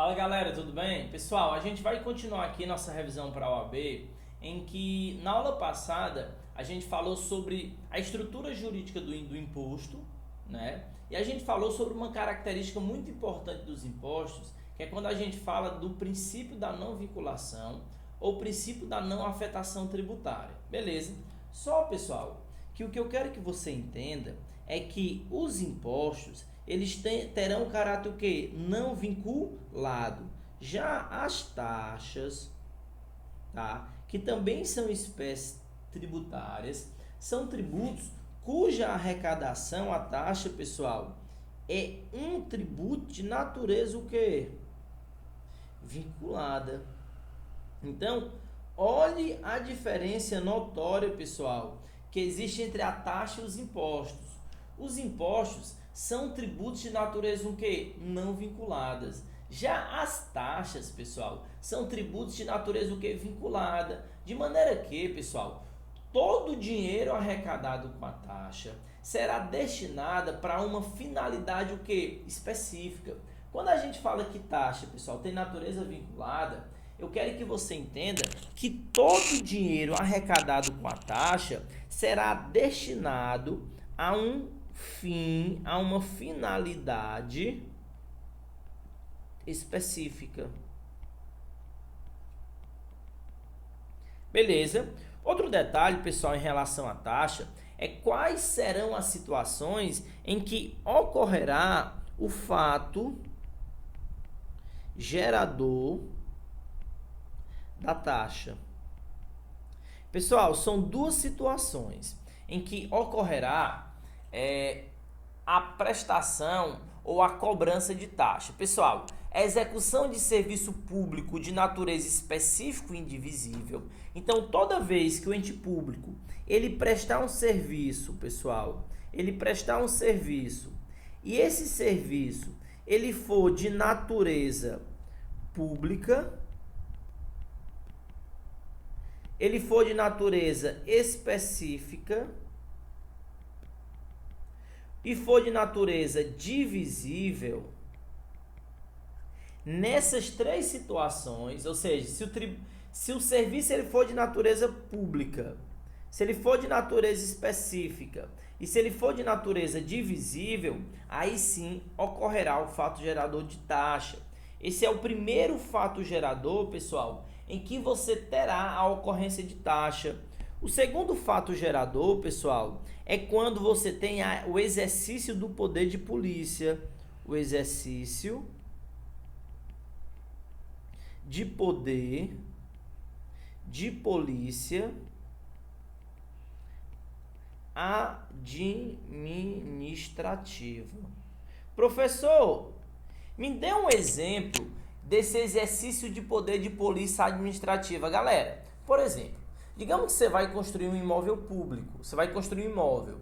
Fala galera, tudo bem? Pessoal, a gente vai continuar aqui nossa revisão para a OAB, em que na aula passada a gente falou sobre a estrutura jurídica do imposto, né? E a gente falou sobre uma característica muito importante dos impostos, que é quando a gente fala do princípio da não vinculação ou princípio da não afetação tributária. Beleza? Só, pessoal, que o que eu quero que você entenda é que os impostos eles terão caráter o quê? Não vinculado. Já as taxas, tá? Que também são espécies tributárias, são tributos cuja arrecadação, a taxa, pessoal, é um tributo de natureza o quê? Vinculada. Então, olhe a diferença notória, pessoal, que existe entre a taxa e os impostos. Os impostos são tributos de natureza o quê? Não vinculadas. Já as taxas, pessoal, são tributos de natureza o quê? Vinculada. De maneira que, pessoal, todo o dinheiro arrecadado com a taxa será destinado para uma finalidade o quê? Específica. Quando a gente fala que taxa, pessoal, tem natureza vinculada, eu quero que você entenda que todo o dinheiro arrecadado com a taxa será destinado a um fim, a uma finalidade específica. Beleza? Outro detalhe, pessoal, em relação à taxa, é quais serão as situações em que ocorrerá o fato gerador da taxa. Pessoal, são duas situações em que ocorrerá a prestação ou a cobrança de taxa. Pessoal, a execução de serviço público de natureza específico e indivisível. Então, toda vez que o ente público ele prestar um serviço, pessoal, ele prestar um serviço e esse serviço ele for de natureza pública, ele for de natureza específica e for de natureza divisível, nessas três situações, ou seja, se o serviço ele for de natureza pública, se ele for de natureza específica e se ele for de natureza divisível, aí sim ocorrerá o fato gerador de taxa. Esse é o primeiro fato gerador, pessoal, em que você terá a ocorrência de taxa. O segundo fato gerador, pessoal, é quando você tem o exercício do poder de polícia. O exercício de poder de polícia administrativa. Professor, me dê um exemplo desse exercício de poder de polícia administrativa. Galera, por exemplo, digamos que você vai construir um imóvel público, você vai construir um imóvel.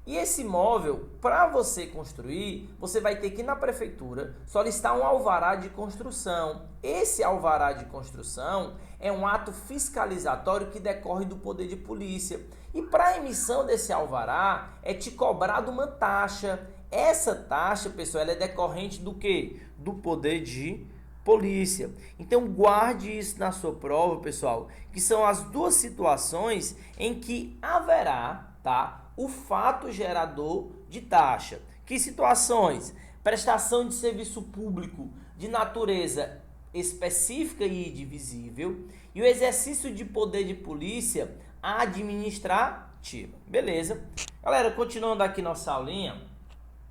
E esse imóvel, para você construir, você vai ter que ir na prefeitura solicitar um alvará de construção. Esse alvará de construção é um ato fiscalizatório que decorre do poder de polícia. E para a emissão desse alvará, é te cobrado uma taxa. Essa taxa, pessoal, ela é decorrente do quê? Do poder de polícia. Então guarde isso na sua prova, pessoal, que são as duas situações em que haverá, tá, o fato gerador de taxa. Que situações? Prestação de serviço público de natureza específica e indivisível e o exercício de poder de polícia administrativa. Beleza? Galera, continuando aqui nossa aulinha,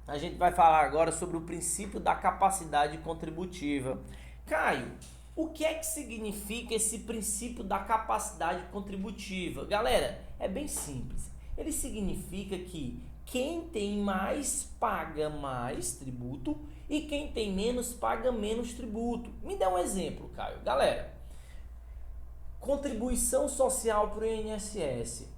a gente vai falar agora sobre o princípio da capacidade contributiva. Caio, o que é que significa esse princípio da capacidade contributiva? Galera, é bem simples. Ele significa que quem tem mais paga mais tributo e quem tem menos paga menos tributo. Me dá um exemplo, Caio. Galera, contribuição social para o INSS.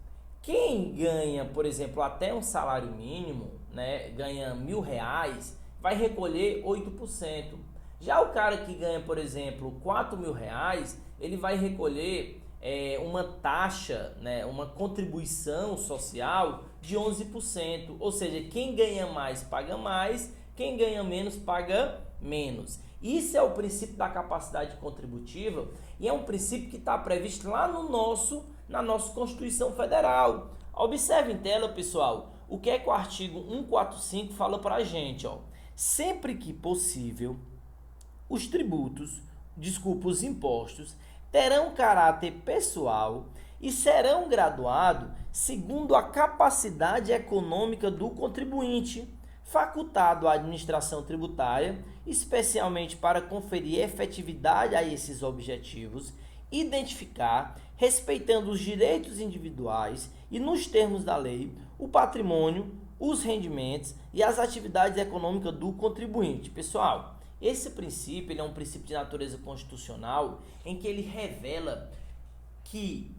Quem ganha, por exemplo, até um salário mínimo, né, ganha R$1.000, vai recolher 8%. Já o cara que ganha, por exemplo, R$4.000, ele vai recolher uma taxa, né, uma contribuição social de 11%. Ou seja, quem ganha mais paga mais, quem ganha menos paga menos. Isso é o princípio da capacidade contributiva e é um princípio que está previsto lá na nossa Constituição Federal. Observe em tela, pessoal, o que é que o artigo 145 fala para a gente. Ó. Sempre que possível, os impostos terão caráter pessoal e serão graduados segundo a capacidade econômica do contribuinte, facultado à administração tributária, especialmente para conferir efetividade a esses objetivos, identificar, respeitando os direitos individuais e nos termos da lei, o patrimônio, os rendimentos e as atividades econômicas do contribuinte. Pessoal, esse princípio ele é um princípio de natureza constitucional em que ele revela que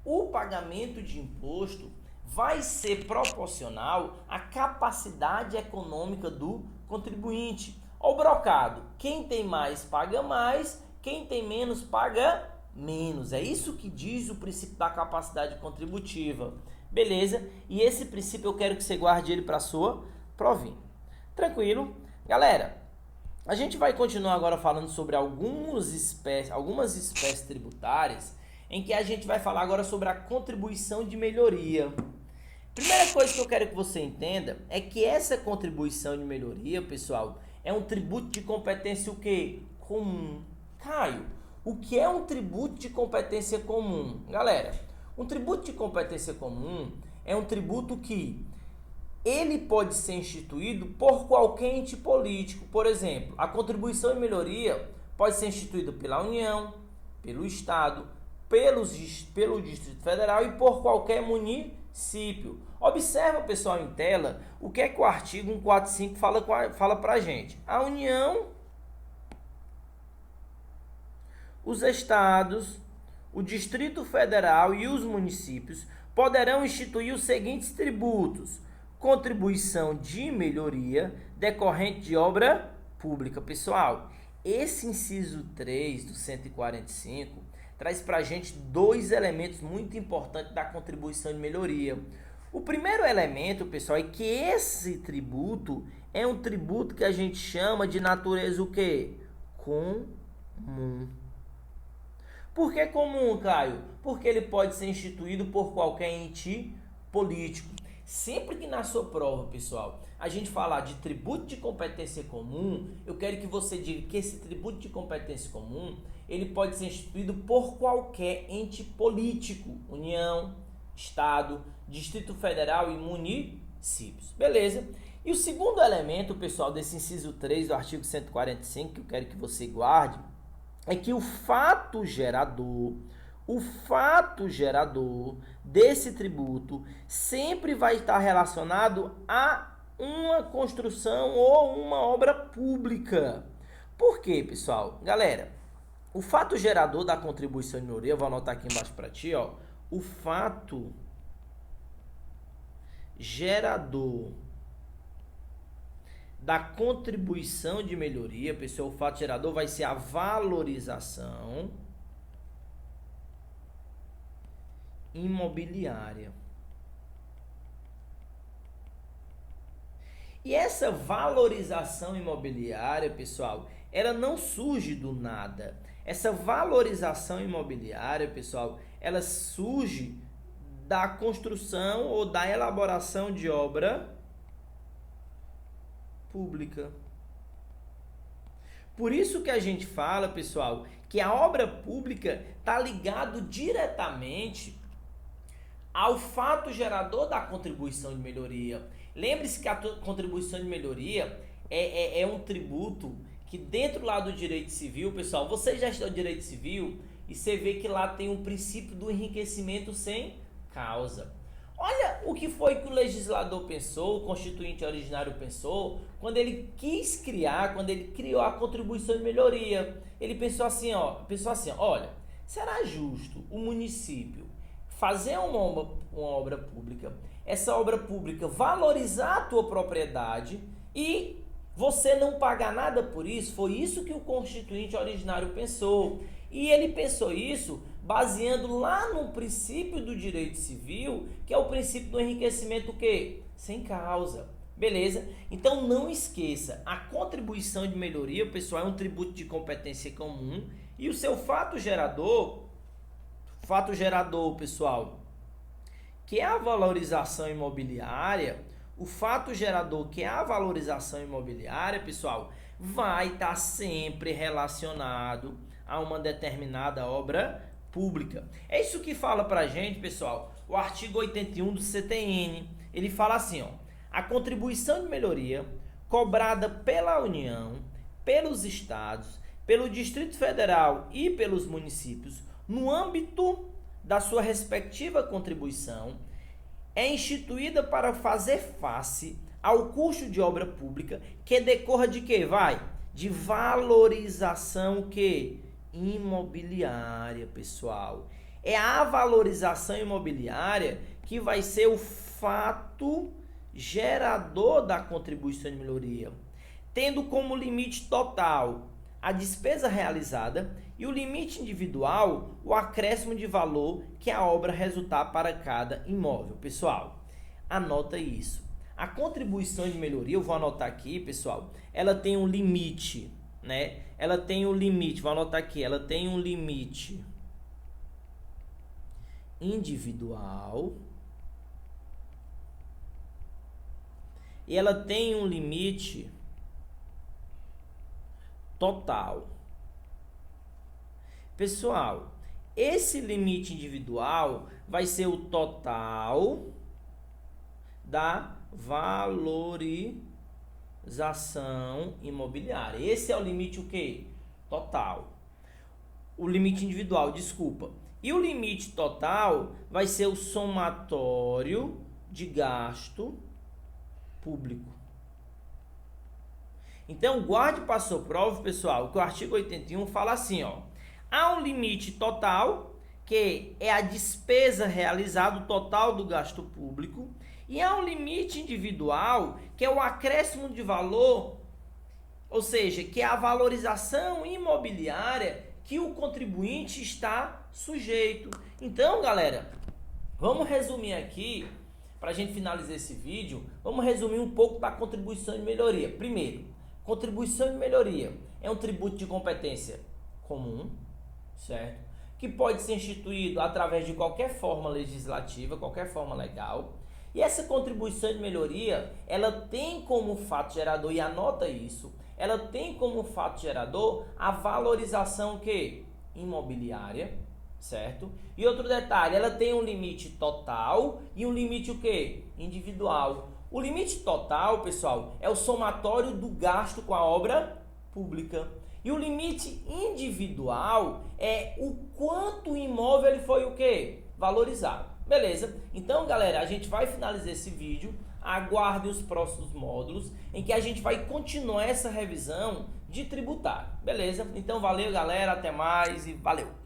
o pagamento de imposto vai ser proporcional à capacidade econômica do contribuinte. Ó, o brocado, quem tem mais paga mais, quem tem menos paga menos. É isso que diz o princípio da capacidade contributiva. Beleza? E esse princípio eu quero que você guarde ele para a sua provinha. Tranquilo? Galera, a gente vai continuar agora falando sobre algumas espécies tributárias em que a gente vai falar agora sobre a contribuição de melhoria. Primeira coisa que eu quero que você entenda é que essa contribuição de melhoria, pessoal, é um tributo de competência o quê? Comum. Caio, o que é um tributo de competência comum? Galera, um tributo de competência comum é um tributo que ele pode ser instituído por qualquer ente político. Por exemplo, a contribuição de melhoria pode ser instituída pela União, pelo Estado, pelo Distrito Federal e por qualquer município. Observa, pessoal, em tela, o que é que o artigo 145 fala para a gente. A União, os estados, o Distrito Federal e os municípios poderão instituir os seguintes tributos: contribuição de melhoria decorrente de obra pública. Pessoal, esse inciso 3 do 145 traz para a gente dois elementos muito importantes da contribuição de melhoria. O primeiro elemento, pessoal, é que esse tributo é um tributo que a gente chama de natureza o quê? Comum. Por que comum, Caio? Porque ele pode ser instituído por qualquer ente político. Sempre que na sua prova, pessoal, a gente falar de tributo de competência comum, eu quero que você diga que esse tributo de competência comum, ele pode ser instituído por qualquer ente político, União, Estado, Distrito Federal e municípios. Beleza? E o segundo elemento, pessoal, desse inciso 3 do artigo 145, que eu quero que você guarde, é que o fato gerador desse tributo sempre vai estar relacionado a uma construção ou uma obra pública. Por quê, pessoal? Galera, o fato gerador da contribuição de melhoria, eu vou anotar aqui embaixo para ti, ó. O fato gerador da contribuição de melhoria, pessoal, o fato gerador vai ser a valorização imobiliária. E essa valorização imobiliária, pessoal, ela não surge do nada. Essa valorização imobiliária, pessoal, ela surge da construção ou da elaboração de obra pública. Por isso que a gente fala, pessoal, que a obra pública está ligado diretamente ao fato gerador da contribuição de melhoria. Lembre-se que a contribuição de melhoria é um tributo que dentro lá do direito civil, pessoal, você já estudou direito civil e você vê que lá tem um princípio do enriquecimento sem causa. Olha o que foi que o legislador pensou, o constituinte originário pensou, quando ele criou a contribuição de melhoria. Ele pensou assim, olha, será justo o município fazer uma obra pública, essa obra pública valorizar a tua propriedade e você não pagar nada por isso? Foi isso que o constituinte originário pensou. E ele pensou isso baseando lá no princípio do direito civil, que é o princípio do enriquecimento o quê? Sem causa. Beleza? Então não esqueça, a contribuição de melhoria, pessoal, é um tributo de competência comum e o seu fato gerador, pessoal, que é a valorização imobiliária, o fato gerador que é a valorização imobiliária, pessoal, vai estar sempre relacionado a uma determinada obra pública. É isso que fala pra gente, pessoal, o artigo 81 do CTN. Ele fala assim, ó: a contribuição de melhoria cobrada pela União, pelos estados, pelo Distrito Federal e pelos municípios, no âmbito da sua respectiva contribuição, é instituída para fazer face ao custo de obra pública que decorra de quê? De valorização que? Imobiliária, pessoal. É a valorização imobiliária que vai ser o fato gerador da contribuição de melhoria, tendo como limite total a despesa realizada e o limite individual o acréscimo de valor que a obra resultar para cada imóvel. Pessoal, anota isso. A contribuição de melhoria, eu vou anotar aqui, pessoal, ela tem um limite, né? Ela tem um limite, vou anotar aqui, ela tem um limite individual e ela tem um limite total. Pessoal, esse limite individual vai ser o total da valorização imobiliária. Esse é o limite o quê? Total. O limite individual, desculpa. E o limite total vai ser o somatório de gasto público. Então, guarde para sua prova, pessoal, que o artigo 81 fala assim, ó: há um limite total, que é a despesa realizada, o total do gasto público, e há um limite individual, que é o acréscimo de valor, ou seja, que é a valorização imobiliária que o contribuinte está sujeito. Então, galera, vamos resumir aqui, para a gente finalizar esse vídeo, vamos resumir um pouco da contribuição de melhoria. Primeiro, contribuição de melhoria é um tributo de competência comum, certo? Que pode ser instituído através de qualquer forma legislativa, qualquer forma legal. E essa contribuição de melhoria, ela tem como fato gerador, e anota isso, ela tem como fato gerador a valorização que? Imobiliária, certo? E outro detalhe, ela tem um limite total e um limite o que? Individual. O limite total, pessoal, é o somatório do gasto com a obra pública. E o limite individual é o quanto o imóvel ele foi o que? Valorizado. Beleza? Então, galera, a gente vai finalizar esse vídeo. Aguarde os próximos módulos em que a gente vai continuar essa revisão de tributário. Beleza? Então, valeu, galera. Até mais e valeu!